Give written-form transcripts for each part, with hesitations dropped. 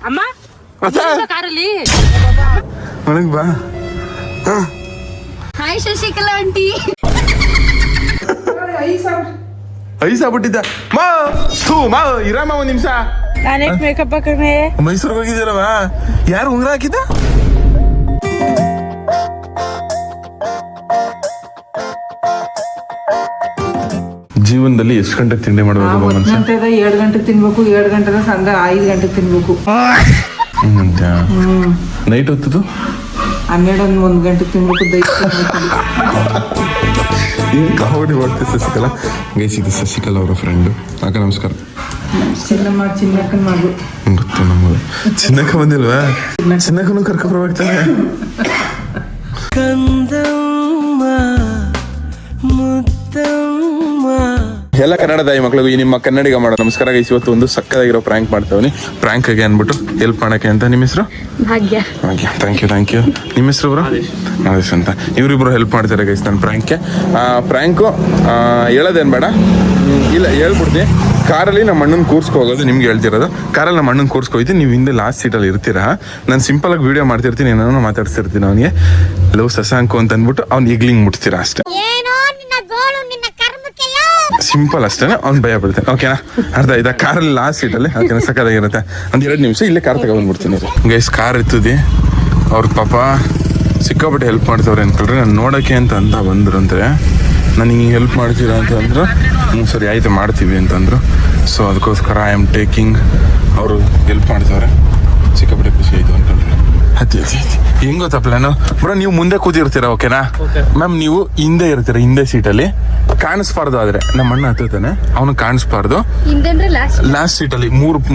ಅಮ್ಮ ಕಾರಲ್ಲಿ ಒಳಗ್ ಬಾ. Hi Shashikala aunty. ಐಸಾಗ್ಬಿಟ್ಟಿದ್ದ ಮಾ ಇರಮ್ಮ ಒಂದ್ ನಿಮಿಷ. ನಾನೇ ಮೇಕಪ್ ಹಾಕಣೆ. ಮೈಸೂರಿಗೆ ಹೋಗಿದ್ದೀರವ? ಯಾರು ಉಂಗ್ರ ಹಾಕಿದ್ದ? ಜೀವನದಲ್ಲಿ ಎಷ್ಟು ಗಂಟೆಗೆ ತಿಂಡಿ ಮಾಡ್ಬೇಕು? 7 ಗಂಟೆಗೆ ತಿನ್ಬೇಕು, 7 ಗಂಟೆ ಸಂಜೆ 5 ಗಂಟೆಗೆ ತಿನ್ಬೇಕು. ನೈಟ್ ಹೊತ್ತದು 12-1 ಗಂಟೆಗೆ ತಿನ್ಬೇಕು. ಕಾಮಿಡಿ ಮಾಡ್ತೀವಿ ಶಶಿಕಲಾ. ಗೈಸ್, ಇದು ಶಶಿಕಲಾ ಅವರ ಫ್ರೆಂಡು. ಅಕ್ಕ ನಮಸ್ಕಾರ. ಚಿನ್ನಕ್ಕನ ಮಗು ಗೊತ್ತು ನಮಗೆ. ಚಿನ್ನಕ್ಕ ಬಂದಿಲ್ವಾ? ಚಿನ್ನಕ್ಕನು ಕರ್ಕೊಂಡು ಬರ್ಬೇಕಾರೆ. ಎಲ್ಲ ಕನ್ನಡದ ಈ ಮಕ್ಕಳಿಗೂ ಈ ನಿಮ್ಮ ಕನ್ನಡಿಗ ಮಾಡೋ ನಮಸ್ಕಾರ ಗೈಸ್. ಇವತ್ತು ಒಂದು ಸಕ್ಕದಾಗಿರೋ ಪ್ರಾಂಕ್ ಮಾಡ್ತೇವೆ. ಪ್ರಾಂಕ್ ಆಗಿ ಅಂದ್ಬಿಟ್ಟು ಹೆಲ್ಪ್ ಮಾಡಕ್ಕೆ ಅಂತ. ನಿಮ್ಮ ಹೆಸರು? ಭಾಗ್ಯ. ಭಾಗ್ಯ, ಥ್ಯಾಂಕ್ ಯು. ನಿಮ್ಮ ಹೆಸರು ಬ್ರೋ? ಆದೇಶ್ ಅಂತ. ಇವರಿಬ್ರು ಹೆಲ್ಪ್ ಮಾಡ್ತಾರೆ ಗೈಸ್ ನನ್ನ ಪ್ರಾಂಕ್ಗೆ. ಪ್ರಾಂಕು ಹೇಳೋದೇನು ಬೇಡ, ಇಲ್ಲ ಹೇಳ್ಬಿಡ್ತೀನಿ. ಕಾರಲ್ಲಿ ನಮ್ಮ ಅಣ್ಣನ ಕೂರ್ಸ್ಕೊ ಹೋಗೋದು ನಿಮ್ಗೆ ಹೇಳ್ತಿರೋದು. ಕಾರಲ್ಲಿ ನಮ್ಮ ಅಣ್ಣನ ಕೂರ್ಸ್ಕೊಯ್ತು, ನೀವು ಹಿಂದೆ ಲಾಸ್ಟ್ ಸೀಟಲ್ಲಿ ಇರ್ತೀರಾ. ನಾನು ಸಿಂಪಲ್ ಆಗಿ ವಿಡಿಯೋ ಮಾಡ್ತಿರ್ತೀನಿ, ಏನಾದ್ರು ಮಾತಾಡ್ತಿರ್ತೀನಿ. ಅವನಿಗೆ ಲವ್ ಶಶಾಂಕು ಅಂತ ಅಂದ್ಬಿಟ್ಟು ಅವ್ನು ಈಗ್ಲಿಂಗ್ ಮುಟ್ತೀರಾ ಅಷ್ಟೇ. ಸಿಂಪಲ್ ಅಷ್ಟೇನೆ. ಅವ್ನು ಭಯ ಬಿಡ್ತಾನೆ. ಓಕೆನಾ? ಅರ್ಥ ಆಯ್ತಾ? ಕಾರಲ್ಲಿ ಲಾಸ್ಟ್ ಸೀಟಲ್ಲಿ ಓಕೆನಾ? ಸಕ್ಕದಾಗಿರುತ್ತೆ. ಒಂದು 2 ನಿಮಿಷ ಇಲ್ಲೇ ಕಾರ್ ತಗೊಂಡ್ಬಿಡ್ತೀನಿ. ಗೈಸ್, ಕಾರ್ ಇರ್ತದೆ. ಅವ್ರ ಪಾಪ ಸಿಕ್ಕಾಪಟ್ಟೆ ಹೆಲ್ಪ್ ಮಾಡ್ತವ್ರೆ ಅನ್ಕೊಳ್ರಿ. ನಾನು ನೋಡೋಕ್ಕೆ ಅಂತ ಬಂದ್ರು ಅಂದರೆ ನಾನು ಹಿಂಗೆ ಹೆಲ್ಪ್ ಮಾಡ್ತೀರಾ ಅಂತ ಅಂದರು. ಸರಿ ಆಯಿತು ಮಾಡ್ತೀವಿ ಅಂತಂದರು. ಸೊ ಅದಕ್ಕೋಸ್ಕರ ಐ ಆಮ್ ಟೇಕಿಂಗ್. ಅವರು ಹೆಲ್ಪ್ ಮಾಡ್ತವ್ರೆ. ಸಿಕ್ಕಾಪಟ್ಟೆ ಖುಷಿ ಆಯಿತು ಅನ್ಕೊಳ್ರಿ. ಹತ್ತಿ ಹೆಂಗ್ ಗೊತ್ತಾ ಪ್ಲಾನು ಬ್ರೋ? ನೀವು ಮುಂದೆ ಕೂತಿರ್ತೀರಾ, ಓಕೆನಾ ಮ್ಯಾಮ್? ನೀವು ಹಿಂದೆ ಇರ್ತೀರ, ಹಿಂದೆ ಸೀಟಲ್ಲಿ ಕಾಣಿಸ್ಬಾರ್ದು. ಆದ್ರೆ ನಮ್ಮ ಅಣ್ಣ ಹತ್ತಾನೆ, ಅವನು ಕಾಣಿಸ್ಬಾರ್ದು. ಲಾಸ್ಟ್ ಸೀಟಲ್ಲಿ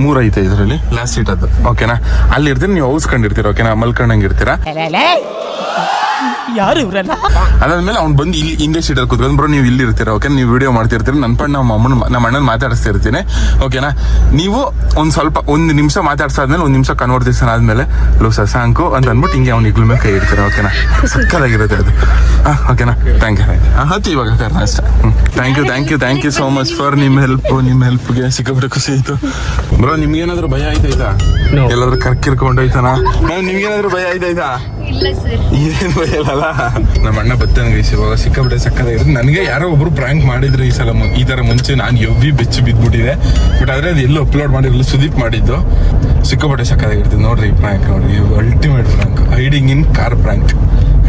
ಮೂರ್ ಐತೆ ಇದರಲ್ಲಿ, ಲಾಸ್ಟ್ ಸೀಟ್ ಅದು, ಓಕೆನಾ? ಅಲ್ಲಿ ಇರ್ತೀರ, ನೀವು ಔಸ್ಕೊಂಡಿರ್ತೀರ, ಓಕೆನಾ? ಮಲ್ಕೊಂಡಂಗಿರ್ತೀರ. ಯಾರು ಇವರೆಲ್ಲ? ಅದಾದ್ಮೇಲೆ ಅವ್ನು ಬಂದು ಇಲ್ಲಿ ಹಿಂದೆ ಸೀಟಲ್ಲಿ ಕೂತ್ಕೊಂಡು ಬ್ರೋ ನೀವು ಇಲ್ಲಿ ಇರ್ತೀರ, ಓಕೆ? ನೀವು ವಿಡಿಯೋ ಮಾಡ್ತಿರ್ತೀರ. ನನ್ನ ಪಣ್ಣ ನಮ್ಮ ಅಣ್ಣನ ಮಾತಾಡಿಸ್ತಿರ್ತೀನಿ, ಓಕೆನಾ? ನೀವು ಒಂದು ನಿಮಿಷ ಮಾತಾಡ್ಸಾದ್ಮೇಲೆ 1 ನಿಮಿಷ ಕನ್ವರ್ಸೇಷನ್ ಆದ್ಮೇಲೆ ಲೋ ಶಶಾಂಕು ಅಂತ ಅಂದ್ಬಿಟ್ಟು ಹಿಂಗೆ ಅವ್ನು ಇಗ್ಲ ಮೇಲೆ ಕೈ ಇಡ್ತೀರ, ಓಕೆನಾ? ಸಕ್ಕದಾಗಿರುತ್ತೆ ಅದು. ಓಕೆನಾ? Thank you. ಹತ್ತು ಇವಾಗ ಕಾರಣ ಅಷ್ಟೇ. Thank you so much for ನಿಮ್ಮ ಹೆಲ್ಪ್ಗೆ ಸಿಕ್ಕಾಪಟ್ಟೆ ಖುಷಿ ಆಯ್ತು ಬ್ರೋ. ನಿಮ್ಗೇನಾದ್ರು ಭಯ ಆಯ್ತಾಯ್ತಾ? ಎಲ್ಲಾದ್ರೂ ಕರ್ಕಿರ್ಕೊಂಡೋಯ್ತಾನ? ನಿಮ್ಗೇನಾದ್ರು ಭಯ ಆಯ್ತಾಯ್ತಾ? ಏನ್ ಭಯ ಇಲ್ಲಲ್ಲ. ನಮ್ಮ ಅಣ್ಣ ಬತ್ತಾನೆ ಗೈಸ್ ಇವಾಗ. ಸಿಕ್ಕಾಪಟ್ಟೆ ಸಕ್ಕದಾಗಿರುತ್ತೆ. ನನಗೆ ಯಾರೋ ಒಬ್ರು ಪ್ರಾಂಕ್ ಮಾಡಿದ್ರು ಈ ಸಲ. ಈ ತರ ಮುಂಚೆ ನಾನು ಎವ್ವಿ ಬೆಚ್ಚಿ ಬಿದ್ಬಿಟ್ಟಿದೆ. ಬಟ್ ಆದ್ರೆ ಅದು ಎಲ್ಲೂ ಅಪ್ಲೋಡ್ ಮಾಡಿರಲಿಲ್ಲ, ಸುದೀಪ್ ಮಾಡಿದ್ದು. ಸಿಕ್ಕಾಪಟ್ಟೆ ಸಕ್ಕದಾಗಿರ್ತದೆ ನೋಡ್ರಿ ಈ ಪ್ರಾಂಕ್. ನೋಡ್ರಿ, ultimate prank. Hiding in car prank.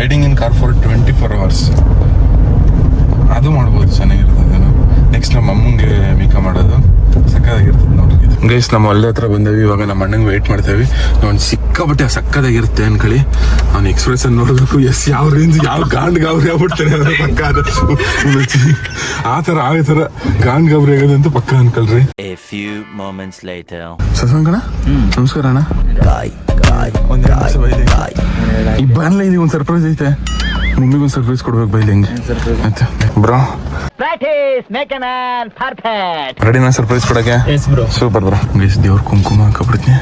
Hiding in car for 24 hours. ಅದು ಮಾಡ್ಬೋದು, ಚೆನ್ನಾಗಿರ್ತದೆ. ನೆಕ್ಸ್ಟ್ ನಮ್ಮ ಅಮ್ಮಂಗೆ ಮೇಕ ಮಾಡೋದು ಸಕ್ಕದಾಗಿರ್ತದೆ ನೋಡ್ರಿ. ಗೈಸ್, ನಮ್ಮ ಹೊಲ್ದ ಹತ್ರ ಬಂದೇವಿ. ಇವಾಗ ನಮ್ಮ ಅಣ್ಣಂಗೆ ವೆಯ್ಟ್ ಮಾಡ್ತೇವೆ. ಅವ್ನು ಸಿಕ್ಕಾಪಟ್ಟೆ ಸಕ್ಕದಾಗಿರುತ್ತೆ ಅನ್ಕೊಳ್ಳಿ. ಅವ್ನ ಎಕ್ಸ್ಪ್ರೆಷನ್ ನೋಡ್ಬೇಕು. ಯಾವ ರೇಂಜ್, ಯಾವ ಗಾಂಡ್ ಗಾಬ್ರಿ ಆಗ್ಬಿಡ್ತಾನೆ ಪಕ್ಕ. ಆ ತರ ಗಾಂಡ್ ಗಾಬ್ರಿ ಆಗೋದಂತ ಪಕ್ಕ ಅನ್ಕೊಳ್ರಿ. ಶಶಾಂಕಣ ನಮಸ್ಕಾರ ಅಣ್ಣ. ಈ ಬಾನ್ಲ ಇಲ್ಲಿ ಒಂದು ಸರ್ಪ್ರೈಸ್ ಐತೆ. ಮಮ್ಮಿಗೊಂದು ಸರ್ಪ್ರೈಸ್ ಕೊಡ್ಬೇಕು ಬೈಲಿ ಹೆಂಗೆ ಬ್ರೋ? ರೆಡಿನಾ ಸರ್ಪ್ರೈಸ್ ಕೊಡಕ್ಕೆ? Super bro. ಗೈಸ್, ದೇವ್ರ ಕುಂಕುಮ ಹಾಕಬಿಡ್ತೀನಿ.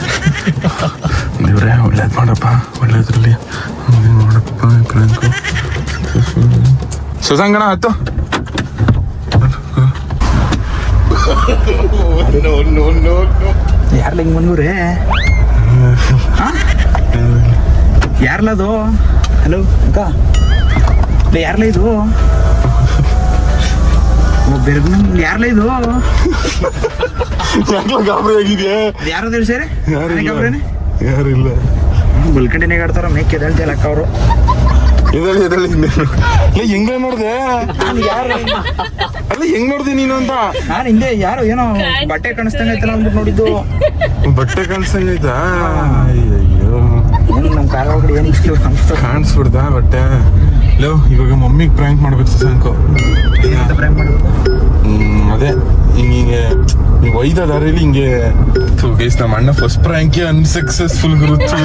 ದೇವ್ರೆ ಒಳ್ಳೇದು ಮಾಡಪ್ಪ, ಒಳ್ಳೇದ್ರಲ್ಲಿ ಮಾಡಪ್ಪ. ಪ್ರಾಂಕು ಶಶಾಂಕಣ ಹತ್ತು. ಯಾರ್ಲ ಹಿಂಗ್ ಬಂದ್ರಿ? ಯಾರ್ಲದು? ಹಲೋ ಅಕ್ಕ, ಯಾರ್ಲ ಇದು? ಯಾರ್ಲ ಇದು? ಗಾಬರಿ ಆಗಿದೆ. ಯಾರು ಸೇರಿ? ಯಾರು ಇಲ್ಲ. ಬಲ್ಕಂಡಿನಾಗ ಆಡ್ತಾರ. ಮೇಕ್ ಎದಳ್ತಿಲ್ಲ ಅಕ್ಕ ಅವರು. ಹೆಂಗ ನೋಡ್ದೆ? ಅಲ್ಲ ಹೆಂಗ್ ನೋಡ್ದೆ ನೀನು ಅಂತ? ನಾನು ಹಿಂದೆ ಯಾರು ಏನೋ ಬಟ್ಟೆ ಕಾಣಿಸ್ತಂಗ ಐತಲ್ಲ ಅಂದ್ಬಿಟ್ಟು ನೋಡಿದ್ದು. ಬಟ್ಟೆ ಕಾಣಿಸ್ತಂಗ ಐತಾ? ಅಯ್ಯೋ, ನಮ್ ಕಾರ ಒಳಗಡೆ ಏನ್ ಕಾಣಿಸ್ಬಿಡ್ದ ಬಟ್ಟೆ? ಲೋ, ಇವಾಗ ಮಮ್ಮಿಗೆ ಪ್ರಾಂಕ್ ಮಾಡ್ಬೇಕು ಶಶಾಂಕು. ಅದೇ ಹಿಂಗೆ ನೀವು ಒಯ್ದ ದಾರಿಯಲ್ಲಿ ಹಿಂಗೆ ಗೈಸ್. ನಮ್ಮ ಅಣ್ಣ ಫಸ್ಟ್ ಪ್ರಾಂಕೇ ಅನ್ಸಕ್ಸಸ್ಫುಲ್ ಗುರುತು.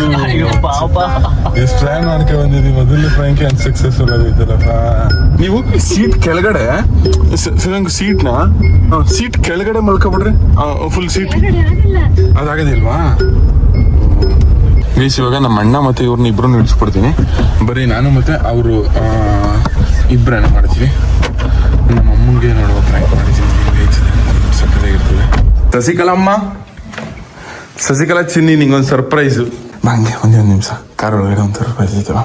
ಎಷ್ಟು ಪ್ಲಾನ್ ಮಾಡ್ಕೊ ಬಂದಿದ್ದೀವಿ. ಮೊದಲನೇ ಪ್ರಾಂಕೇ ಅನ್ಸಕ್ಸಸ್ಫುಲ್ ಆಗೈತಲ್ಲಪ್ಪ. ನೀವು ಸೀಟ್ ಕೆಳಗಡೆ ಸೀಟ್ ಕೆಳಗಡೆ ಮಲ್ಕೊಬಿಡ್ರಿ. ಫುಲ್ ಸೀಟ್ ಅದಾಗದಿಲ್ವಾ ಗೈಸ್? ಇವಾಗ ನಮ್ಮ ಅಣ್ಣ ಮತ್ತೆ ಇವ್ರನ್ನ ಇಬ್ರು ಇಳಿಸ್ಬಿಡ್ತೀನಿ. ಬರೀ ನಾನು ಮತ್ತೆ ಅವರು ಇಬ್ಬರನ್ನ ಮಾಡ್ತೀವಿ. ನಮ್ಮ ಅಮ್ಮಂಗೆ ನೋಡುವ ಪ್ರಾಂಕ್ ಮಾಡ್ತೀನಿ. ಸಕ್ಕದಾಗಿರ್ತದೆ. ಶಶಿಕಲಮ್ಮ ಶಶಿಕಲಾ ಚಿನ್ನಿ ನಿಂಗೊಂದು ಸರ್ಪ್ರೈಸ್. ಹಂಗೆ ಒಂದೇ ಒಂದು ನಿಮಿಷ, ಕಾರ್ ಒಳಗಡೆ ಒಂದು ಸರ್ಪ್ರೈಸ್ ಐತವ.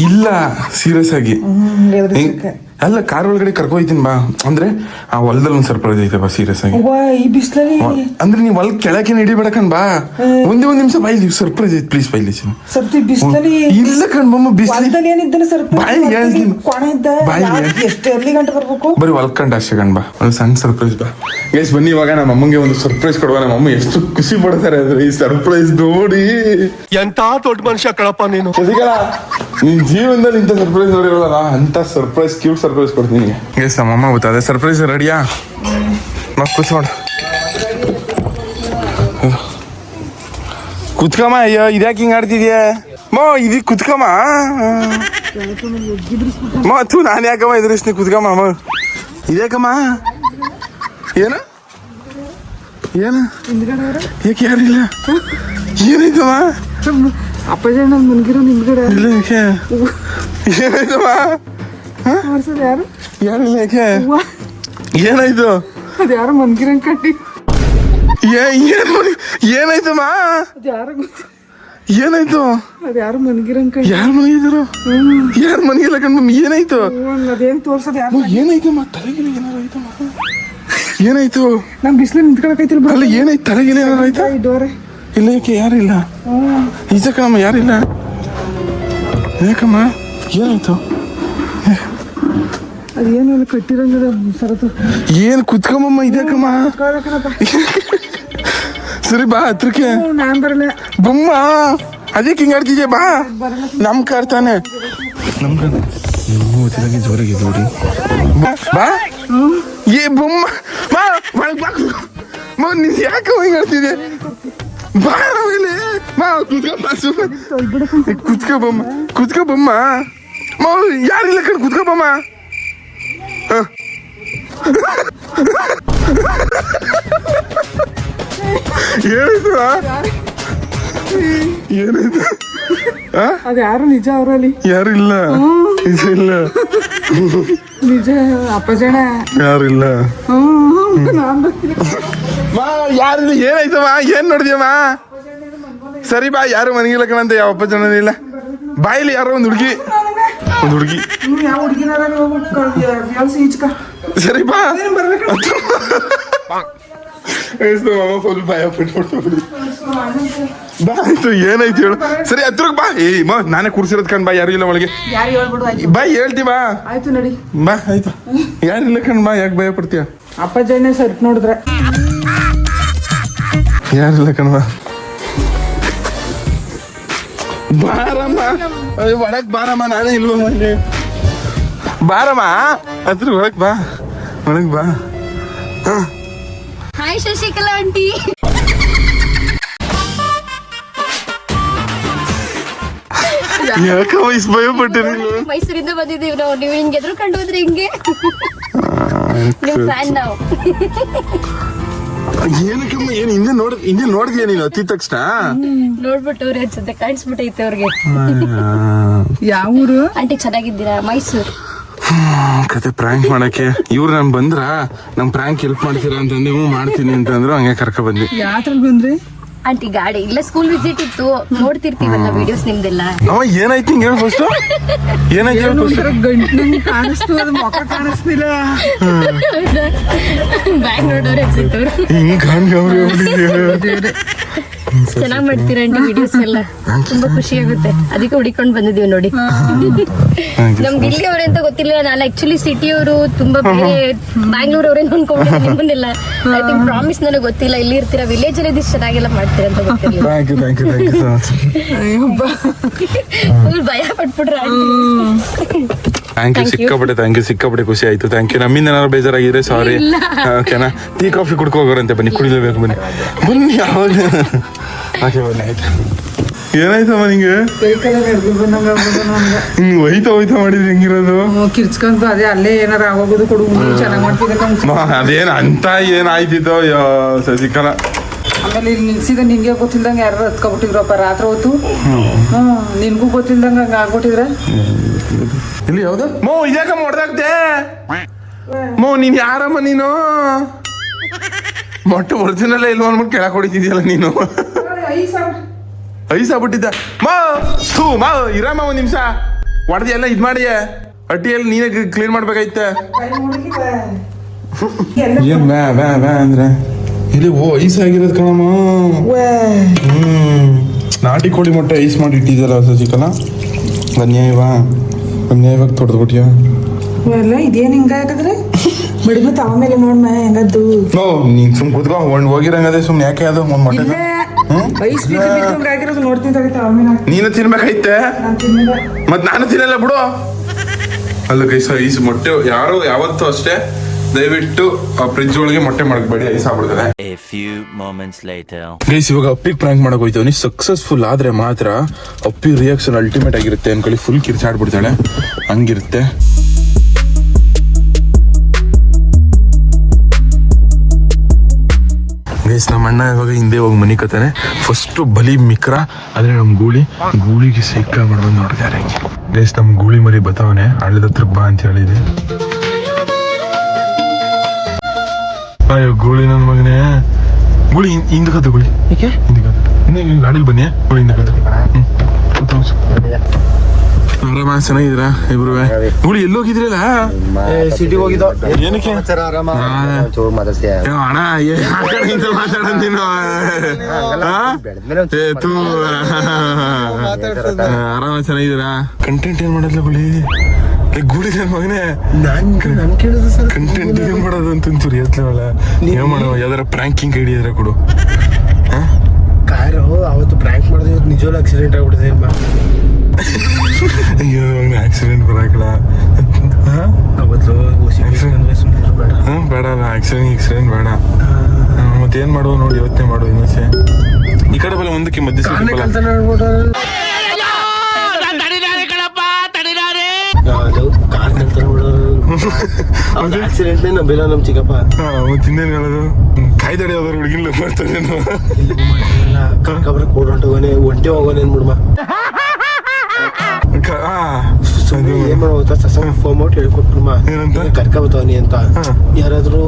ಇಲ್ಲ ಸೀರಿಯಸ್ ಆಗಿ ಅಲ್ಲ, ಕಾರ್ ಒಳಗಡೆ ಕರ್ಕೊಯ್ತೀನಿ ಬಾ. ಅಂದ್ರೆ ಆ ಹೊಲದಲ್ಲಿ ಒಂದು ಸರ್ಪ್ರೈಸ್ ಐತೆ ಬಾ, ಸೀರಿಯಸ್ ಆಗಿ. ಈ ಬಿಸ್ಲಲ್ಲಿ ಅಂದ್ರೆ ನೀವು ಹೊಲ ಕೆಳಕ್ಕೆ ಹಿಡಿಬೇಡಕಣ್ ಬಾ. ಒಂದೇ ಒಂದು ನಿಮಿಷ ಬಾ, ಇಲ್ಲಿ ಸರ್ಪ್ರೈಸ್ ಐತೆ ಪ್ಲೀಸ್ ಬೈಲಿ. ಸರ್ತಿ ಬಿಸ್ಲಲ್ಲಿ ಇಲ್ಲ ಕಣ್ ಬಮ್ಮ, ಬಿಸ್ಲಿ ಏನಿದ್ದಾನೆ ಬಾಯಿ ಹೇಳ್ತೀನಿ. ಎಷ್ಟು ಎಲ್ಲಿ ಗಂಟೆ ಬರ್ಬೇಕು? ಬರೀ ಹೊಲ್ಕಂಡ ಅಷ್ಟೇ ಕಣ್ ಬಾ, ಒಂದು ಸಣ್ಣ ಸರ್ಪ್ರೈಸ್ ಬಾ. ಗೈಸ್ ಬನ್ನಿ ಇವಾಗ ನಮ್ಮ ಅಮ್ಮಂಗೆ ಒಂದು ಸರ್ಪ್ರೈಸ್ ಕೊಡುವ. ನಮ್ಮ ಅಮ್ಮ ಎಷ್ಟು ಖುಷಿ ಪಡ್ತಾರೆ ಅಂದ್ರೆ ಈ ಸರ್ಪ್ರೈಸ್ ನೋಡಿ. ಎಂತ ದೊಡ್ಡ ಮನುಷ್ಯ ಕಣಪ್ಪ ನೀನು. ಶಶಿಕಲಾ, ನಿನ್ ಜೀವನದಲ್ಲಿ ಇಂಥ ಸರ್ಪ್ರೈಸ್ ನೋಡಿರಲ್ಲ, ಅಂತ ಸರ್ಪ್ರೈಸ್, ಕ್ಯೂಟ್ ಸರ್ಪ್ರೈಸ್ ಕೊಡ್ತೀನಿ. ಗೈಸ್ ನಮ್ಮ ಅಮ್ಮ ಗೊತ್ತಾದೆ ಸರ್ಪ್ರೈಸ್ ರೆಡಿಯಾ? ಮತ್ ಕೂತ್ಕೊಡ, ಕುತ್ಕಮ್ಮ. ಅಯ್ಯೋ ಇದ್ಯಾಕೆ ಹಿಂಗ್ ಆಡ್ತಿದ್ಯಾ ಮೋ? ಇದಕ್ಕೆ ಕುತ್ಕಮ್ಮ. ತೂ ನಾನು ಯಾಕಮ್ಮ ಎದುರಿಸ್ತೀನಿ, ಕುತ್ಕಮ್ಮ. ಅಮ್ಮ ಇದ್ಯಾಕಮ್ಮ? ಏನು ಏನು ಯಾಕೆ ಯಾರಿಲ್ಲ? ಏನಾಯ್ತಮ್ಮ? ಅಪ್ಪಾಜಿ ನನ್ನ ಮನ್ಗಿರೋ ನಿಮ್ಗಡೆ ಇಲ್ಲ ಯಾಕೆ? ಏನಾಯ್ತಮ್ಮ? ಯಾರು ಯಾರಿಲ್ಲ ಯಾಕೆ? ಏನಾಯ್ತು? ಅದು ಯಾರು ಮನ್ಗಿರಂಗ್ ಕಟ್ಟಿ ಏನಾಯ್ತಮ್ಮ? ಏನಾಯ್ತು? ಅದು ಯಾರು ಮನ್ಗಿರಂಗ್ ಕಟ್ಟಿ. ಯಾರು ಮನೆಗಿದ್ರು? ಯಾರು ಮನೆಗಿಲ್ಲ ಕಣ್ಮಮ್ಮಿ. ಏನಾಯ್ತು? ಅದೇನ್ ತೋರ್ಸೋದು ಯಾರು? ಏನಾಯ್ತಮ್ಮ? ತಲೆಗಿಲ್ಲ ಏನಾರು ಆಯ್ತಮ್ಮ? ಏನಾಯ್ತು? ನಮ್ ಬಿಸ್ಲು ನಿಂತ್ಕೊಳಕೈತಿಲ್ಲ. ಅಲ್ಲ ಏನಾಯ್ತು? ತಲೆಗಿಲ್ಲ ಏನಾರು ಆಯ್ತಾ? ಡೋರೆ ಇಲ್ಲ ಯಾಕೆ? ಯಾರಿಲ್ಲ ನಿಜ ಕಣಮ್ಮ, ಯಾರಿಲ್ಲ. ಯಾಕಮ್ಮ? ಏನಾಯ್ತು? ಅದೇನು ಅಲ್ಲಿ ಕಟ್ಟಿರಂಗದ ಸರತು. ಏನ್ ಕುತ್ಕಮ್ಮ? ಇದ್ಯಾಕಮ್ಮ? ಸರಿ ಬಾ ಹತ್ರಕ್ಕೆ. ನಾನ್ ಬರಲ್ಲ. ಬೊಮ್ಮ ಅದಕ್ಕೆ ಹಿಂಗ ಆಡ್ತಿದ್ಯಾ? ಬಾ, ನಮ್ ಕಾರ್ ತಾನೆ. ನಮ್ ಕಾರ್ ಜೋರಾಗಿ ನೋಡಿ. ಬಾ ಏ ಬೊಮ್ಮ, ಬಾ ಬಾ. ನೀನ್ ಯಾಕೆ ಹಿಂಗ ಆಡ್ತಿದ್ಯಾ? ಬಾ ಮೇಲೆ ಬಾ, ಕುತ್ಕೋ ಬೊಮ್ಮ, ಕುತ್ಕೋ ಬೊಮ್ಮ. ಯಾರಿಲ್ಲ ಕಣ್, ಕುತ್ಕೋ ಬೊಮ್ಮ. ಏನಾಯ್ತು? ಏನಾಯ್ತು? ಅದು ಯಾರು ನಿಜ ಅವರಲ್ಲಿ? ಯಾರಿಲ್ಲ, ನಿಜ ಇಲ್ಲ, ನಿಜ ಅಪ್ಪಜಣ ಯಾರಿಲ್ಲ. ನಾನ್ ಬರ್ತೀನಿ. ಯಾರಿಲ್ಲ. ಏನಾಯ್ತಮ್ಮ? ಏನ್ ನೋಡಿದ್ಯಮ್ಮ? ಸರಿ ಬಾ, ಯಾರು ಮನೆಗಿಲ್ಲ ಕಣಂತ, ಯಾವಪ್ಪ ಜನ ಇಲ್ಲ. ಬಾಯಿಲಿ ಯಾರೋ ಒಂದು ಹುಡುಗಿ, ಒಂದು ಹುಡುಗಿ. ಯಾವ ಹುಡುಗಿನಾರ ಈಚ್ಕ. ಸರಿ ಬಾ. ಫುಲ್ ಭಯ ಪಟ್ಬಿಡ್ತು. ಬಾ ಆಯ್ತು, ಏನಾಯ್ತು ಹೇಳು. ಸರಿ ಹತ್ರಕ್ ಬಾ. ನಾನೇ ಕೂರ್ಸಿರೋದ್ ಕಣ್ ಬಾ, ಯಾರು ಇಲ್ಲ ಒಳಗೆ. ಯಾರು ಹೇಳ್ಬಿಡು. ಬಾ ಹೇಳ್ತಿ ಬಾ. ಆಯ್ತು ನಡಿ ಬಾ. ಆಯ್ತು, ಯಾರಿಲ್ಲ ಕಣ್ ಬಾ, ಯಾಕೆ ಭಯ ಪಡ್ತೀಯ? ಅಪ್ಪಾಜನೇ ಸರ್ಟ್ ನೋಡಿದ್ರೆ ಯಾರಿಲ್ಲ ಕಣ್ ಬಾ. ಬಾರಮ್ಮ ಒಳಗ್ ಬಾರಮ್ಮ, ನಾನೇ ಇಲ್ವಮ್ಮ ಇಲ್ಲಿ. ಬಾರಮ್ಮ ಹತ್ರ ಒಳಗ್ ಬಾ, ಒಳಗ್ ಬಾ. Hi Shashikala aunty. ಯಾಕ ವಯಸ್ಸು ಭಯ ಪಟ್ಟಿರಿ? ಮೈಸೂರಿಂದ ಬಂದಿದ್ದೀವಿ ನಾವು. ನೀವು ಹಿಂಗೆ ಎದ್ರು ಕಂಡು ಹೋದ್ರೆ ಹಿಂಗೆ ನಿಮ್ ಫ್ಯಾನ್ ನಾವು. ಏನಕ್ಕಮ್ಮ? ಏನ್ ಹಿಂದೆ ನೋಡಿದ್ಯಾ ನೀನು ಹತ್ತಿದ ತಕ್ಷಣ? ನೋಡ್ಬಿಟ್ಟವ್ರೆ ಅನ್ಸುತ್ತೆ, ಕಾಣಿಸ್ಬಿಟ್ಟೈತೆ ಅವ್ರಿಗೆ. ಯಾವ ಊರು ಆಂಟಿ? ಚೆನ್ನಾಗಿದ್ದೀರಾ? ಮೈಸೂರು. ಕತೆ ಪ್ರಾಂಕ್ ಮಾಡಕ್ಕೆ ಇವ್ರು ನಾನು ಬಂದ್ರ ನಮ್ ಪ್ರಾಂಕ್ ಹೆಲ್ಪ್ ಮಾಡ್ತೀರಾ ಅಂತಂದ್ರೆ ಹ್ಞೂ ಮಾಡ್ತೀನಿ ಅಂತಂದ್ರು, ಹಂಗೆ ಕರ್ಕ ಬಂದಿ. ಯಾತ್ರಲ್ಲಿ ಬಂದ್ರಿ ಆಂಟಿ? ಗಾಡಿ ಇಲ್ಲ, ಸ್ಕೂಲ್ ವಿಸಿಟ್ ಇತ್ತು, ನೋಡ್ತಿರ್ತೀವಲ್ಲ ವಿಡಿಯೋಸ್ ನಿಮ್ದೆಲ್ಲ. ಅವ ಏನಾಯ್ತು ಹಿಂಗ ಹೇಳು ಫಸ್ಟ್. ಏನಾಯ್ತು ಹೇಳು ಫಸ್ಟ್. ಗಂಟು ಕಾಣಿಸ್ತು, ಅದು ಮುಖ ಕಾಣಿಸ್ತಿಲ್ಲ. ಬ್ಯಾಗ್ ನೋಡೋರು ಅನ್ಸುತ್ತವ್ರು. ಹಿಂಗ್ ಚೆನ್ನಾಗ್ ಮಾಡ್ತೀರಾ ಆಂಟಿ ವಿಡಿಯೋಸ್ ಎಲ್ಲ, ತುಂಬಾ ಖುಷಿ ಆಗುತ್ತೆ. ಅದಕ್ಕೆ ಹುಡಿಕೊಂಡ್ ಬಂದಿದೀವಿ ನೋಡಿ. ನಮ್ಗೆ ಇಲ್ಲಿ ಅವ್ರೆ ಅಂತ ಗೊತ್ತಿಲ್ಲ. ನಾನು ಆಕ್ಚುಲಿ ಸಿಟಿ ಅವರು, ತುಂಬಾ ಬೇರೆ ಬ್ಯಾಂಗ್ಳೂರ್ ಅವ್ರೇನು ಅನ್ಕೊಂಡಿದ್ದೆ ನಿಮ್ಮನ್ನೆಲ್ಲ. ಐ ಥಿಂಕ್ ಪ್ರಾಮಿಸ್ ನನಗೆ ಗೊತ್ತಿಲ್ಲ ಇಲ್ಲಿ ಇರ್ತೀರಾ, ವಿಲೇಜ್ ಅಲ್ಲಿ ಇದಿಷ್ಟು ಚೆನ್ನಾಗೆಲ್ಲ ಮಾಡ್ತೀರಾ ಅಂತ ಗೊತ್ತಿಲ್ಲ. ಫುಲ್ ಭಯ ಪಟ್ಬಿಟ್ರೆ ಥ್ಯಾಂಕ್ ಯು, ಸಿಕ್ಕಾಪಟ್ಟೆ ಖುಷಿ ಆಯ್ತು. Thank you. ನಮ್ಮಿಂದ ಏನಾದ್ರು ಬೇಜಾರಾಗಿದ್ರೆ ಸಾರಿ. ಓಕೆನಾ? ಟೀ ಕಾಫಿ ಕುಡ್ಕೋಗೋರಂತೆ, ಬನ್ನಿ ಕುಡಿಲೇಬೇಕು, ಬನ್ನಿ ಬನ್ನಿ. ಯಾವಾಗ ಓಕೆ ಬನ್ನಿ. ಆಯ್ತು. ಏನಾಯ್ತಮ್ಮ ನಿಂಗೆ? ಹೋಯ್ತಾ ಮಾಡಿದ್ರಿ ಹೆಂಗಿರೋದು? ಕಿರ್ಚ್ಕೊಂತ ಅದೇ ಅಲ್ಲೇ ಏನಾರ ಆಗೋಗೋದು ಕೊಡು, ಚೆನ್ನಾಗ್ ಮಾಡ್ತಿದ್ದ. ಅದೇನ್ ಅಂತ ಏನಾಯ್ತಿತ್ತೋ ಶಶಿಕಲಾ. ಆಮೇಲೆ ಇಲ್ಲಿ ನಿಲ್ಸಿದ ನಿಂಗೆ ಗೊತ್ತಿಲ್ದಂಗೆ ಯಾರು ಹತ್ಕೊಬಿಟ್ಟಿದ್ರಪ್ಪ ರಾತ್ರಿ ಹೊತ್ತು. ನಿನ್ಗೂ ಗೊತ್ತಿಲ್ದಂಗ ಹಂಗ ಆಗ್ಬಿಟ್ಟಿದ್ರ. ಇಲ್ಲಿ ಯಾವ್ದು ಮೋ ಇದ್ಯಾಕಮ್ಮ ಹೊಡೆದಾಗ್ದೆ? ಮೋ ನೀನ್ ಯಾರಮ್ಮ ನೀನು? ಮೊಟ್ಟೆ ಒರಿಜಿನಲ್ ಇಲ್ವ ಅನ್ಬಿಟ್ಟು ಕೆಳಗೆ ಹೊಡಿತಿದ್ಯಲ್ಲ ನೀನು. ಐಸಾಗ್ಬಿಟ್ಟಿದ್ದ ಮಾ ಇರಮ್ಮ ಒಂದ್ ನಿಮಿಷ ಹೊಡೆದಿ ಎಲ್ಲ ಇದ್ ಮಾಡಿ ಅಟ್ಟಿಯಲ್ಲಿ ನೀನೇ ಕ್ಲೀನ್ ಮಾಡ್ಬೇಕಾಯ್ತ. ಏನ್ ವ್ಯಾ ವ್ಯಾ ವ್ಯಾ ಅಂದ್ರೆ ಇಲ್ಲಿ ಐಸ್ ಆಗಿರೋದು ಕಣಮ್ಮ. ನಾಟಿ ಕೋಳಿ ಮೊಟ್ಟೆ ಐಸ್ ಮಾಡಿ ಇಟ್ಟಿದ್ದಲ್ಲ ಸಚಿಕಲ್ಲ, ಅನ್ಯಾಯವಾಗಿ ತೊಡೆದ್ಬಿಟ್ಯಾ? ಇದೇನ್ ಹಿಂಗಾಗದ್ರೆ ಬಡಿ ಮತ್ತೆ ಆಮೇಲೆ ನೋಡ್ಮ ಹೆಂಗದ್ದು. ನೀನ್ ಸುಮ್ ಕೂತ್ಕೊ ಹೋಗಿರಂಗದೆ ಸುಮ್ನೆ ಯಾಕೆ ಅದು ಒಂದ್ ಮೊಟ್ಟೆ ಐಸ್ ಆಗಿರೋದು ನೋಡ್ತೀನಿ ತಡಿತ ಆಮೇಲೆ. ನೀನು ತಿನ್ಬೇಕೈತೆ ಮತ್ ನಾನು ತಿನ್ನಲ್ಲ ಬಿಡು. ಅಲ್ಲ ಗೈಸ್ ಐಸ್ ಮೊಟ್ಟೆ ಯಾರು ಯಾವತ್ತೂ ಅಷ್ಟೇ ದಯವಿಟ್ಟು ಫ್ರಿಜ್ ಒಳಗೆ ಮೊಟ್ಟೆ ಮಾಡಬೇಡಿ, ಐಸ್ ಆಗ್ಬಿಡ್ತದೆ. ಗೈಸ್ ಇವಾಗ ಅಪ್ಪಿಗೆ ಪ್ರ್ಯಾಂಕ್ ಮಾಡಕ್ ಹೋಯ್ತವನಿ. ಸಕ್ಸಸ್ಫುಲ್ ಆದ್ರೆ ಮಾತ್ರ ಅಪ್ಪಿ ರಿಯಾಕ್ಷನ್ ಅಲ್ಟಿಮೇಟ್ ಆಗಿರುತ್ತೆ ಅನ್ಕೊಳ್ಳಿ. ಫುಲ್ ಕಿರ್ಚಾಡ್ಬಿಡ್ತಾಳೆ, ಹಂಗಿರುತ್ತೆ. ಗೈಸ್ ನಮ್ಮ ಅಣ್ಣ ಇವಾಗ ಹಿಂದೆ ಹೋಗಿ ಮನಿ ಕತ್ತಾನೆ. ಫಸ್ಟ್ ಬಲಿ ಮಿಕ್ರ ಆದ್ರೆ ನಮ್ ಗೂಳಿಗೆ ಸಿಕ್ಕ ಮಾಡ್ಬಂದು ನೋಡಿದ್ದಾರೆ. ಗೈಸ್ ನಮ್ ಗೂಳಿ ಮರಿ ಬತಾವನೆ, ಹಳ್ಳದ ಹತ್ರ ಬಾ ಅಂತ ಹೇಳಿದೆ. ಅಯ್ಯೋ ಗೂಳಿ ನನ್ ಮಗನೇ, ಗೂಳಿ ಹಿಂದಕತ್ತ ಗೂಳಿ ಹಿಂದಕತ್ತ ಗಾಡಿಲಿ ಬನ್ನಿ. ಗೂಳಿ ಹಿಂದಕತ್ತ. ಆರಾಮ ಚೆನ್ನಾಗಿದ್ದೀರಾ ಇಬ್ರು? ಗೂಳಿ ಎಲ್ಲೋಗಿದ್ರಲ್ಲ? ಸಿಟಿ ಹೋಗಿದ್ದೋ. ಏನಕ್ಕೆ ಅಣ್ಣ ಮಾತಾಡೋದು ನೀನು? ಆರಾಮ ಚೆನ್ನಾಗಿದ್ದೀರಾ? ಕಂಟೆಂಟ್ ಏನ್ ಮಾಡೋದ್ಲ ಗೂಳಿ? ಗೂಳಿ ನನ್ ಮಗನೇ ಕಂಟೆಂಟ್ ಏನ್ ಮಾಡೋದು ಅಂತಂತೂರಿ ಎತ್ತಲವಲ್ಲ. ಏನ್ ಮಾಡೋ ಯಾವ್ದಾರ ಪ್ರ್ಯಾಂಕಿಂಗ್ ಐಡಿಯಾ ಇದ್ರೆ ಕೊಡು. ಕಾರು ಅವತ್ತು ಪ್ರ್ಯಾಂಕ್ ಮಾಡಿದ್ರೆ ಇವತ್ತು ನಿಜವಾಗ್ಲೂ ಆಕ್ಸಿಡೆಂಟ್ ಆಗ್ಬಿಟ್ಟಿದೆ. ಆಕ್ಸಿಡೆಂಟ್ ಬರಾಕಲ್ಲ ಅವತ್ತು ಬೇಡ ಅಲ್ಲ ಆಕ್ಸಿಡೆಂಟ್ ಬೇಡ. ಮತ್ತೇನ್ ಮಾಡುವ ನೋಡಿ ಇವತ್ತೇ ಮಾಡುವ. ಇನ್ನೊಂದ್ಸೆ ಈ ಕಡೆ ಬಲ್ಲ ಮುಂದಕ್ಕೆ ಮಧ್ಯ ಆಕ್ಸಿಡೆಂಟ್ ನಂಬಿಲ್ಲ ನಮ್ ಚಿಕ್ಕಪ್ಪ. ತಿಂದೇನು ಹೇಳೋದು ಕಾಯ್ದಾಡಿ ಯಾವ್ದಾರು ಹುಡುಗಿಲ್ಲ ಮಾಡ್ತಾನೇನು? ಹೊಂಟೆ ಹೋಗೋನೆ ಅನ್ಬಿಡ್ಮ. ಏನ್ ಮಾಡ್ಬೋದ ಸಸಂಗ್ ಫಾರ್ಮ್ ಔಟ್ ಹೇಳ್ಕೊಟ್ರಮ್ಮ, ಕರ್ಕ ಬರ್ತವನಿ ಅಂತ. ಯಾರಾದ್ರೂ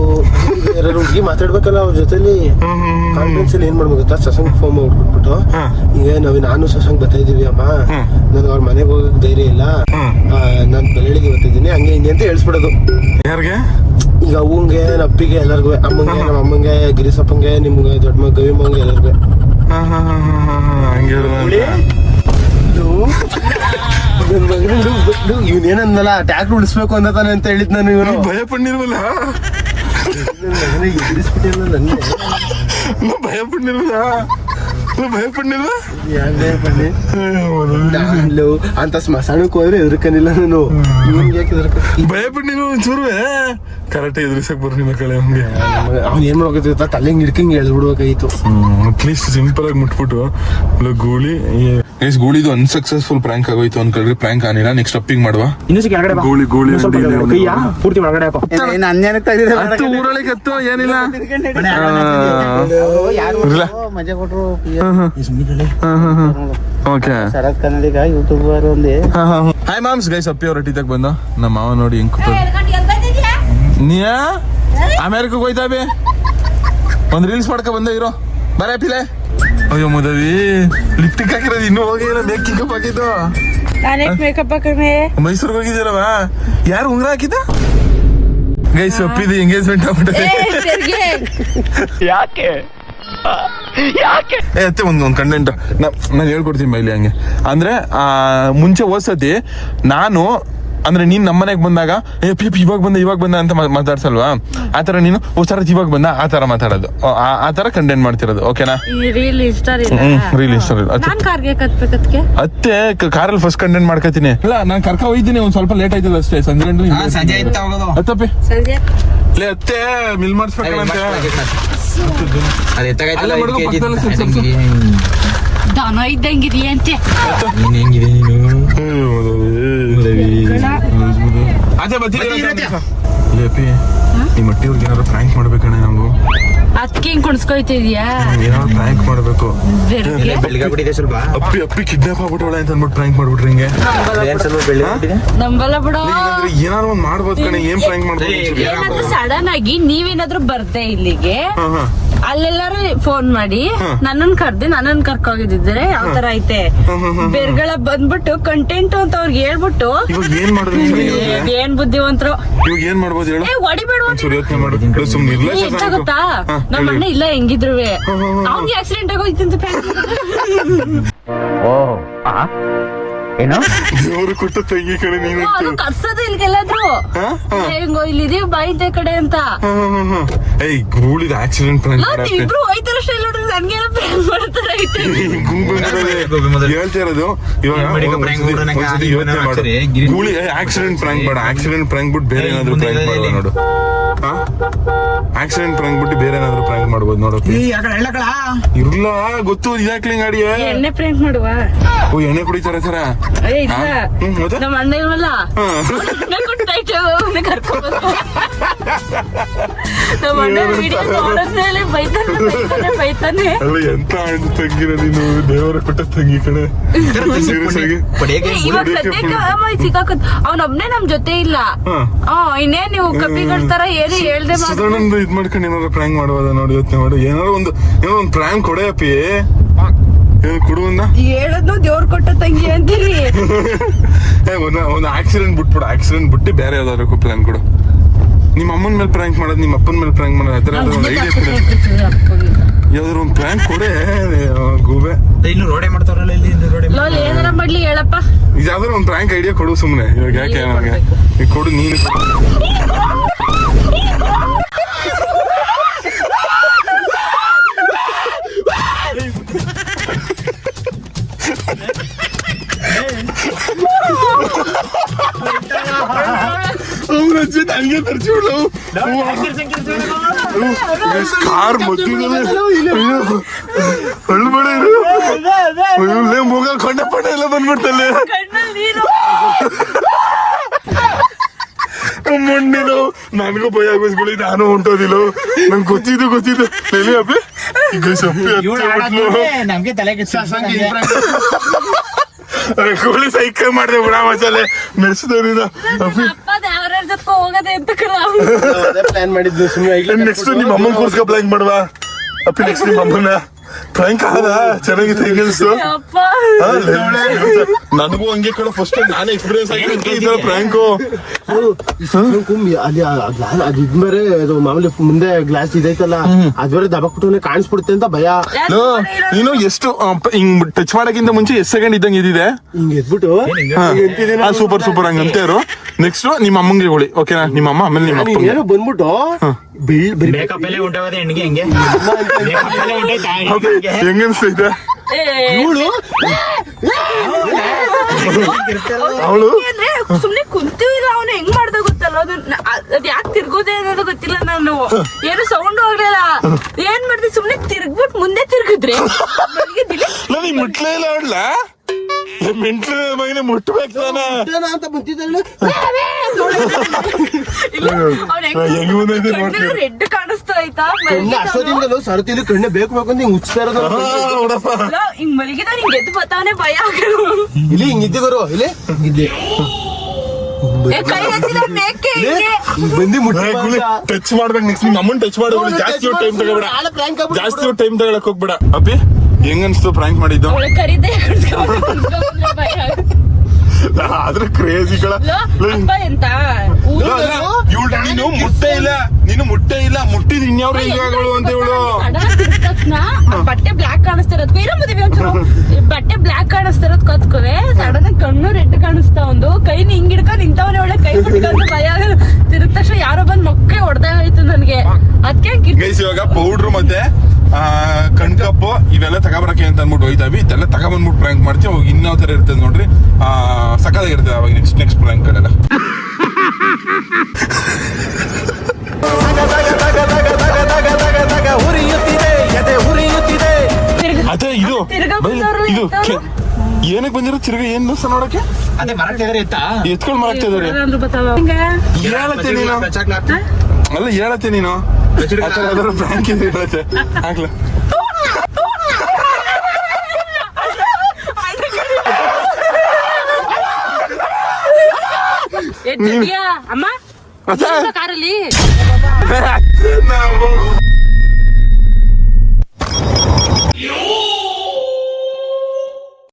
ಹುಡುಗಿ ಮಾತಾಡ್ಬೇಕಲ್ಲ ಅವ್ರ ಜೊತೆಲಿ. ಕಾನ್ಫಿಡೆನ್ಸ್ ಅಲ್ಲಿ ಏನ್ ಮಾಡ್ಬೇಕು ಸಸಂಗ್ ಫಾರ್ಮ್ ಔಟ್ ಕೊಟ್ಬಿಟ್ಟು, ಈಗ ನಾನು ಸಸಂಗ್ ಬರ್ತಾ ಇದೀವಿ ಅಮ್ಮ, ನನ್ಗೆ ಅವ್ರ ಮನೆಗೆ ಹೋಗಕ್ ಧೈರ್ಯ ಇಲ್ಲ, ನಾನ್ ಬೆಳಗ್ಗೆ ಬರ್ತಿದ್ದೀನಿ ಹಂಗೆ ಹಿಂಗೆ ಅಂತ ಹೇಳ್ಸ್ಬಿಡೋದು. ಯಾರಿಗೆ? ಈಗ ಅವಂಗೆ ಅಪ್ಪಿಗೆ ಎಲ್ಲರಿಗೂ, ಅಮ್ಮಂಗೆ ನಮ್ಮ ಅಮ್ಮಂಗೆ ಗಿರಿಸಪ್ಪಂಗೆ ನಿಮ್ಗೆ ದೊಡ್ಡ ಮಗ ಗವಿಮಂಗೆ ಎಲ್ಲರಿಗೂ. ಇವನೇನಂದಲ್ಲ ಟ್ಯಾಕ್ಟರ್ ಉಳಿಸ್ಬೇಕು ಅಂತ ತಾನೆ ಅಂತ ಹೇಳಿದ್ ನಾನು. ಇವನು ಭಯ ಪಡ್ನಿರ್ವಲ್ಲ, ಎದುರಿಸ್ಬಿಟ್ಟಿಲ್ಲ ನನಗೆ. ಭಯ ಪಡ್ನಿರ್ವಲ್ಲ ಅಂತ ಸ್ಮಶಾನಕ್ಕೆ ಹೋದ್ರೆ ಎದುರ್ಕನಿಲ್ಲ ನಾನು. ಭಯ ಪಡ್ನಿಲ್ಲ ಒಂಚೂರುವೆ ಕರೆಕ್ಟ್ ಎದುರಿಸಕ್ ಬರ್ಲಿಲ್ಲ ಕಳೆ ಹಂಗೆ. ಅವ್ನು ಏನ್ ಮಾಡ್ಬೇಕಿತ್ತ ತಲೆಂಗ್ ಹಿಡ್ಕಂಗ್ ಎಳ್ಬಿಡ್ಬೇಕಾಗಿತ್ತು. ಅಟ್ಲೀಸ್ಟ್ ಸಿಂಪಲ್ ಆಗಿ ಮುಟ್ಬಿಟ್ಟು ಗೂಳಿ ಗೂಳಿದು ಅನ್ಸಕ್ಸಸ್ಫುಲ್ ಪ್ರ್ಯಾಂಕ್ ಆಗೋಯ್ತು ಅನ್ಕೊಂಡ್ರೆ ಪ್ರ್ಯಾಂಕ್ ಆಗಿಲ್ಲ. ನೆಕ್ಸ್ಟ್ ಅಪ್ಪಿಂಗ್ ಮಾಡುವ. ಗೂಳಿ ಪೂರ್ತಿ ಒಳಗಡೆ ಹಾಕೋ. ಊರೊಳಗೆ ಹತ್ತು ಏನಿಲ್ಲ ಮಜಾ ಕೊಟ್ರು. ಓಕೆ ಶರತ್ ಕನ್ನಡಿಗ ಯೂಟ್ಯೂಬರ್ ಒಂದೇ. ಹಾಯ್ ಮಾಮ್ಸ್ ಗೈಸ್, ಅಪ್ಪಿ ಅವ್ರ ಟೀತಾಗ ಬಂದ ನಮ್ಮ ಮಾವ ನೋಡಿ ಹೆಂಗ್ ಕೂತ. ನೀ ಅಮೇರಿಕಾಗ ಹೋಯ್ತಾ ಬಿ ಒಂದ್ ರೀಲ್ಸ್ ಮಾಡ್ಕೊ ಬಂದ ಇರೋ ಬರ ಪಿಲೆ. ಅಯ್ಯೋ ಮದವಿ ಲಿಪ್ಟಿಕ್ ಹಾಕಿರೋದು ಇನ್ನೂ ಹೋಗಿಲ್ಲ. ಮೇಕಪ್ ಹಾಕಿದ್ದು ಮೇಕಪ್ ಹಾಕಿ ಮೈಸೂರಿಗೆ ಹೋಗಿದ್ದೀರವ. ಯಾರು ಉಂಗ್ರ ಹಾಕಿದ್ದ? ಗೈಸ್ ಅಪ್ಪಿದು ಎಂಗೇಜ್ಮೆಂಟ್ ಆಗ್ಬಿಟ್ಟೆ. ಯಾಕೆ ಅತ್ತೆ ಒಂದ್ ಕಂಟೆಂಟ್ ನಾನು ಹೇಳ್ಕೊಡ್ತೀನಿ ಮೈಲಿ. ಹಂಗೆ ಅಂದ್ರೆ ಮುಂಚೆ ಹೋದ್ಸತಿ ನಾನು ಅಂದ್ರೆ ನೀನ್ ನಮ್ಮನೆಗೆ ಬಂದಾಗ ಇವಾಗ ಬಂದ ಅಂತ ಮಾತಾಡ್ಸಲ್ವಾ, ಆತರ ನೀನು ಶರತ್ ಇವಾಗ ಬಂದ ಆತರ ಮಾತಾಡೋದು, ಆತರ ಕಂಟೆಂಟ್ ಮಾಡ್ತಿರೋದು. ಓಕೆನಾ? ರೀಲ್ ಇಷ್ಟ ಅತ್ತೆ ಕಾರಲ್ಲಿ ಫಸ್ಟ್ ಕಂಟೆಂಟ್ ಮಾಡ್ಕೊತೀನಿ. ಇಲ್ಲ ನಾನು ಕರ್ಕ ಹೋಗಿದ್ದೀನಿ, ಒಂದ್ ಸ್ವಲ್ಪ ಲೇಟ್ ಆಯ್ತಲ್ಲ ಅಷ್ಟೇ. ಸಂಜೆ ಅತ್ತಪ್ಪಿ ಲೇ ಅತ್ತೆ ಮಿಲ್ ಮಾಡಿಸ್ಬೇಕಂತೆ. ದನ ಇದ್ದಂಗಿದೆಯಂತೆ. ಅದೇ ಲೇಪಿ ಈ ಮಟ್ಟಿಯವ್ರಿಗೆ ಏನಾದ್ರು ಪ್ರ್ಯಾಂಕ್ ಮಾಡ್ಬೇಕಣ್ಣ ನಾವು. ಅದಕ್ಕೆ ಹಿಂಗ್ ಕುಣಿಸ್ಕೊಯ್ತಿದ್ಯಾ? ಏನಾದ್ರು ಪ್ರ್ಯಾಂಕ್ ಮಾಡ್ಬೇಕು. ಸ್ವಲ್ಪ ಅಪ್ಪಿ ಕಿಡ್ನಾಪ್ ಆಗ್ಬಿಟ್ಟವಳೆ ಅಂತ ಅಂದ್ಬಿಟ್ಟು ಪ್ರ್ಯಾಂಕ್ ಮಾಡ್ಬಿಟ್ರಿ ಹಿಂಗೆ. ನಂಬಲ್ಲ ಬಿಡು. ಏನಾದ್ರು ಒಂದ್ ಮಾಡ್ಬೋದು ಕಣೆ. ಏನ್ ಪ್ರ್ಯಾಂಕ್ ಮಾಡ್ಬೋದು? ಏನಾದ್ರು ಸಡನ್ ಆಗಿ ನೀವೇನಾದ್ರು ಬರ್ದೆ ಇಲ್ಲಿಗೆ ಅಲ್ಲೆಲ್ಲಾರು ಫೋನ್ ಮಾಡಿ ನನ್ನನ್ ಕರ್ಕೋಗಿದ್ರೆ ಯಾವ ತರ ಐತೆ ಬೇರ್ಗಳ ಬಂದ್ಬಿಟ್ಟು ಕಂಟೆಂಟ್ ಅಂತ ಅವ್ರಿಗೆ ಹೇಳ್ಬಿಟ್ಟು ಇವಾಗ ಏನ್ ಮಾಡಿದ್ರು ಏನ್ ಬುದ್ಧಿವಂತರು ಇವಾಗ ಏನ್ ಮಾಡ್ಬೋದು ಹೇಳು ಹೊಡಿಬೇಡ ಒಂಚೂರು ಯೋಚನೆ ಮಾಡು ಸುಮ್ನೆ ಇರ್ಲೇ ಎಂತ ಗೊತ್ತಾ ನಮ್ಮ ಅಣ್ಣ ಇಲ್ಲ ಹೆಂಗಿದ್ರು ಅವ್ನಿಗೆ ಆಕ್ಸಿಡೆಂಟ್ ಆಗೋಯ್ತಂತ ದೇವರು ಕೊಟ್ಟ ತಂಗಿ ಕಡೆ ನೀನು ಅದು ಕರ್ಸೋದು ಇಲ್ಗೆಲ್ಲಾದ್ರು ಹೆಂಗೋ ಇಲ್ಲಿದೀವಿ ಬಾಯಿದೆ ಕಡೆ ಅಂತ ಏಯ್ ಗೂಳಿದ ಆಕ್ಸಿಡೆಂಟ್ ಇಬ್ರು ಹೋಯ್ತಾರಷ್ಟೇ ನೋಡ್ರಿ ನನ್ಗೇನೋ ಪ್ಲಾನ್ ಮಾಡ್ತಾರೆ ಹೇಳ್ತಾ ಇರೋದು ಗೂಳಿ ಆಕ್ಸಿಡೆಂಟ್ ಪ್ರಾಂಕ್ ಬೇಡ ಆಕ್ಸಿಡೆಂಟ್ ಪ್ರಾಂಕ್ ಬಿಟ್ಟು ಬೇರೆ ಏನಾದ್ರು ಪ್ರಾಂಕ್ ಮಾಡುವ ನೋಡು ಆಕ್ಸಿಡೆಂಟ್ ಪ್ರಾಂಕ್ ಬಿಟ್ಟು ಬೇರೆ ಏನಾದ್ರು ಪ್ರಾಂಕ್ ಮಾಡ್ಬೋದು ನೋಡೋಕೆ ಇರ್ಲ ಗೊತ್ತು ಇದಾಕ್ಲಿ ಗಾಡಿಯ ಎಣ್ಣೆ ಪ್ರಿಂಟ್ ಮಾಡುವ ಓ ಎಣ್ಣೆ ಕುಡಿತಾರ ಸರ ನಮ್ಮ ಅಣ್ಣ ಇಲ್ವಲ್ಲ ನಮ್ಮ ಅಣ್ಣ ವಿಡಿಯೋ ನೋಡಿದ್ಮೇಲೆ ಬೈತಾನೆ ಅಲ್ಲ ಎಂತ ಅಣ್ಣ ತಂಗಿರ ನೀನು ದೇವರ ಕೊಟ್ಟ ತಂಗಿ ಕಡೆ ಇವಾಗ ಸದ್ಯಕ್ಕೆ ಸಿಕ್ಕಾಕತ್ ಅವ್ನೊಬ್ನೇ ನಮ್ ಜೊತೆ ಇಲ್ಲ ಇನ್ನೇ ನೀವು ಕಪಿಗಳ ತರ ಏನು ಹೇಳ್ದೆ ಸದನಂದು ಇದ್ ಮಾಡ್ಕೊಂಡು ಏನಾದ್ರು ಪ್ರಾಂಕ್ ಮಾಡುವಾಗ ನೋಡಿ ಯೋಚನೆ ಮಾಡು ಏನಾದ್ರು ಒಂದು ಪ್ರಾಂಕ್ ಕೊಡೆಯಪ್ಪಿ ಏನು ಕೊಡುವನ್ನ ಹೇಳದ್ನು ದೇವ್ರ ಕೊಟ್ಟ ತಂಗಿ ಅಂತೀರಿ ಒಂದು ಆಕ್ಸಿಡೆಂಟ್ ಬಿಟ್ಬಿಡು ಆಕ್ಸಿಡೆಂಟ್ ಬಿಟ್ಟು ಬೇರೆ ಯಾವ್ದಾದ್ರು ಪ್ಲಾನ್ ಕೊಡು ನಿಮ್ಮ ಅಮ್ಮನ ಮೇಲೆ ಪ್ರಾಂಕ್ ಮಾಡೋದು ನಿಮ್ಮ ಅಪ್ಪನ ಮೇಲೆ ಪ್ರಾಂಕ್ ಮಾಡೋದು ಆತರ ಒಂದು ಐಡಿಯಾ ಯಾವ್ದಾದ್ರು ಒಂದು ಪ್ರಾಂಕ್ ಕೊಡೆ ಗೂಬೆ ಇನ್ನು ರೋಡೆ ಮಾಡ್ತಾರಲ್ಲ ಇಲ್ಲಿ ರೋಡೆ ಏನಾರ ಮಾಡ್ಲಿ ಹೇಳಪ್ಪ ಯಾವ್ದಾದ್ರು ಒಂದು ಪ್ರಾಂಕ್ ಐಡಿಯಾ ಕೊಡು ಸುಮ್ನೆ ಇವಾಗ ಯಾಕೆ ನನಗೆ ಈಗ ಕೊಡು ನೀನು ಅವ್ರಜ್ಜಿ ನನಗೆ ತರ್ಸಿಬಿಡು ಕಾರ್ ಮಧ್ಯದಲ್ಲಿ ಹಳ್ಳುಬೇಡ ಮೂಗ ಕೊಂಡ ಪಡ ಎಲ್ಲ ಬಂದ್ಬಿಡ್ತಲ್ಲ ಮೊಂಡಿನು ನನಗೂ ಭಯ ಆಗೋಸ್ಕೊಳ್ಳಿ ನಾನು ಹೊಂಟೋದಿಲ್ಲ ನಂಗೆ ಗೊತ್ತಿದ್ದು ನೆಲೆ ಅಪ್ಪಿ ಈಗ ಸಪ್ಪಿ ನಮ್ಗೆ ತಲೆ ಕೋಳಿ ಸೈಕಲ್ ಮಾಡಿದೆ ಬಿಡ ಮಸಾಲೆ ಮೆರ್ಸಿದವ್ರಿದ ಹೋಗದೆ ಅಂತ ಪ್ಲಾನ್ ಮಾಡಿದ್ದು ಸುಮ್ಮನೆ ನೆಕ್ಸ್ಟ್ ನಿಮ್ಮ ಅಮ್ಮನ ಕೂರ್ಸ್ಕೊ ಪ್ಲಾಂಕ್ ಮಾಡುವ ಅಪ್ಪಿ ನೆಕ್ಸ್ಟ್ ನಿಮ್ಮ ಅಮ್ಮನ ಪ್ಲಾಂಕ್ ಆದ ಚೆನ್ನಾಗಿತ್ತು ಹೆಂಗ ಅನಿಸ್ತು ನನಗೂ ಹಂಗೆ ಕಣ ಫಸ್ಟ್ ನಾನು ಎಕ್ಸ್ಪೀರಿಯನ್ಸ್ ಆಗಿರೋ ಪ್ಲಾಂಕು ಅಲ್ಲಿ ಅದು ಇದ್ಮೇಲೆ ಅದು ಮಾಮೂಲಿ ಮುಂದೆ ಗ್ಲಾಸ್ ಇದೈತಲ್ಲ ಅದ್ವರೆ ದಬಕ್ಬಿಟ್ಟು ಕಾಣಿಸ್ಬಿಡುತ್ತೆ ಅಂತ ಭಯ. ನೀನು ಎಷ್ಟು ಹಿಂಗ್ ಟಚ್ ಮಾಡಕ್ಕಿಂತ ಮುಂಚೆ ಎಷ್ಟು ಸೆಕೆಂಡ್ ಇದ್ದಂಗೆ ಇದಿದೆ ಹಿಂಗ್ ಎದ್ಬಿಟ್ಟು ಸೂಪರ್ ಸೂಪರ್ ಹಂಗ ಅಂತೇರು. ನೆಕ್ಸ್ಟ್ ನಿಮ್ಮ ಅಮ್ಮಂಗೆ ಹೋಳಿ ಓಕೆನಾ, ನಿಮ್ಮ ಅಮ್ಮ ಆಮೇಲೆ ನಿಮ್ಮ ಅಪ್ಪ ಏನೋ ಬಂದ್ಬಿಟ್ಟು ಮೇಕಪ್ ಎಲ್ಲ ಉಂಟಾಗದೆ ಹೆಣ್ಣಿಗೆ ಹೆಂಗೆ ಹೆಂಗ ಅನ್ಸ್ತೈತೆ ಅವಳು ಸುಮ್ನೆ ಕುಂತೀವಿಲ್ಲ ಅವನು ಹೆಂಗ್ ಮಾಡ್ದ ಗೊತ್ತಲ್ಲ ಅದ್ ಯಾಕೆ ತಿರ್ಗೋದೆ ಅನ್ನೋದು ಗೊತ್ತಿಲ್ಲ. ನಾನು ಏನು ಸೌಂಡ್ ಹೋಗ್ಲಿಲ್ಲ, ಏನ್ ಮಾಡ್ದೆ ಸುಮ್ನೆ ತಿರ್ಗ್ಬಿಟ್ಟು ಮುಂದೆ ತಿರ್ಗಿದ್ರೆ ನನಗೆ ಮುಟ್ಲೇ ಇಲ್ಲ ಅವಳ ಮೆಂಟ್ಲ ಮಗನೆ ಮುಟ್ಬೇಕು ತಾನ ಅಂತ ಬಂತಿದ್ದಾಳೆ. ರೆಡ್ ಕಾಣಿಸ್ತಾ ಆಯ್ತಾ ಅಷ್ಟೊತ್ತಿಂದಲೂ ಸರತಿಲಿ ಕಣ್ಣೆ ಬೇಕು ಅಂತ ಹಿಂಗ್ ಉಚ್ತಾ ಇರೋದು ಹಿಂಗ್ ಮಲಗಿದ ನಿಂಗೆ ಎದ್ದು ಬರ್ತಾವನೆ ಭಯ ಇಲ್ಲಿ ಹಿಂಗಿದ್ದೆ ಗುರು ಇಲ್ಲಿ ಹಿಂಗಿದ್ದೆ ಕೈ ಹಚ್ಚಿದ ಮೇಕೆ ಬಂದಿ ಟಚ್ ಮಾಡ್ಬೇಕು. ನೆಕ್ಸ್ಟ್ ನಿಮ್ಮ ಅಮ್ಮನ್ ಟಚ್ ಮಾಡ್ಬೇಕು. ಜಾಸ್ತಿ ಟೈಮ್ ತಗೋಬೇಡ, ಜಾಸ್ತಿ ಟೈಮ್ ತಗೊಳಕ್ ಹೋಗ್ಬೇಡ. ಅಪ್ಪಿ ಹೆಂಗ ಅನ್ಸ್ತು ಪ್ರಾಂಕ್ ಮಾಡಿದ್ದು? ಕರಿದೆ ಆದ್ರೆ ಕ್ರೇಜಿ ಕಳ ಎಂತ ನೀನು ಮುಟ್ಟೆ ಇಲ್ಲ ಮುಟ್ಟಿದ್ ಇನ್ಯಾವ್ರು ಹಿಂಗಾಗಳು ಅಂತ ಹೇಳು. ಬಟ್ಟೆ ಬ್ಲಾಕ್ ಕಾಣಿಸ್ತಿರೋದ್ ಬಟ್ಟೆ ಬ್ಲಾಕ್ ಕಾಣಿಸ್ತಿರೋದ್ ಕತ್ಕುವೆ ಸಡನ್ ಕಣ್ಣು ರೆಡ್ ಕಾಣಿಸ್ತಾ ಒಂದು ಕೈ ಹಿಂಗ್ ಹಿಡ್ಕೊಂಡ್ ನಿಂತವನೇ ಒಳ್ಳೆ ಕೈ ಮುಟ್ಕೊಂಡು ಭಯ ತಿರುಗ್ ತಕ್ಷಣ ಯಾರೋ ಬಂದ್ ಮೊಕ್ಕೆ ಹೊಡೆದ ಹೋಯ್ತು ನನ್ಗೆ. ಅದಕ್ಕೆ ಇವಾಗ ಪೌಡ್ರು ಮತ್ತೆ ಕಣ್ಕಪ್ಪು ಇವೆಲ್ಲ ತಗೊಬರಕ್ಕೆ ಅಂತ ಅಂದ್ಬಿಟ್ಟು ಹೋಯ್ತಾವಿ. ಇದೆಲ್ಲ ತಗೊಬಂದ್ಬಿಟ್ಟು ಪ್ರ್ಯಾಂಕ್ ಮಾಡ್ತೀವಿ. ಅವಾಗ ಇನ್ನಾವ್ ತರ ಇರ್ತದೆ ನೋಡ್ರಿ, ಸಕ್ಕದಾಗಿರ್ತದೆ ಅವಾಗ ನೆಕ್ಸ್ಟ್ ಪ್ರ್ಯಾಂಕ್ ಗಳೆಲ್ಲ. ಅದೇ ಇದು ಏನಕ್ಕೆ ಬಂದಿರೋ ತಿರ್ಗ ಏನ್ ದೋಸ್ತ ನೋಡಕ್ಕೆ ಅದೇ ಮರಕ್ಕೆ ಎತ್ಕೊಂಡ್ ಮರಾಗ್ತಾ ಇದಾರೆ. ಹೇಳತ್ತೆ ನೀನು ಅಲ್ಲ ಹೇಳತ್ತೆ ನೀನು ಬ್ಯಾಂಕ್ ಹೇಳತ್ತೆ ಆಗ್ಲ ಅಮ್ಮ ಕಾರಲ್ಲಿ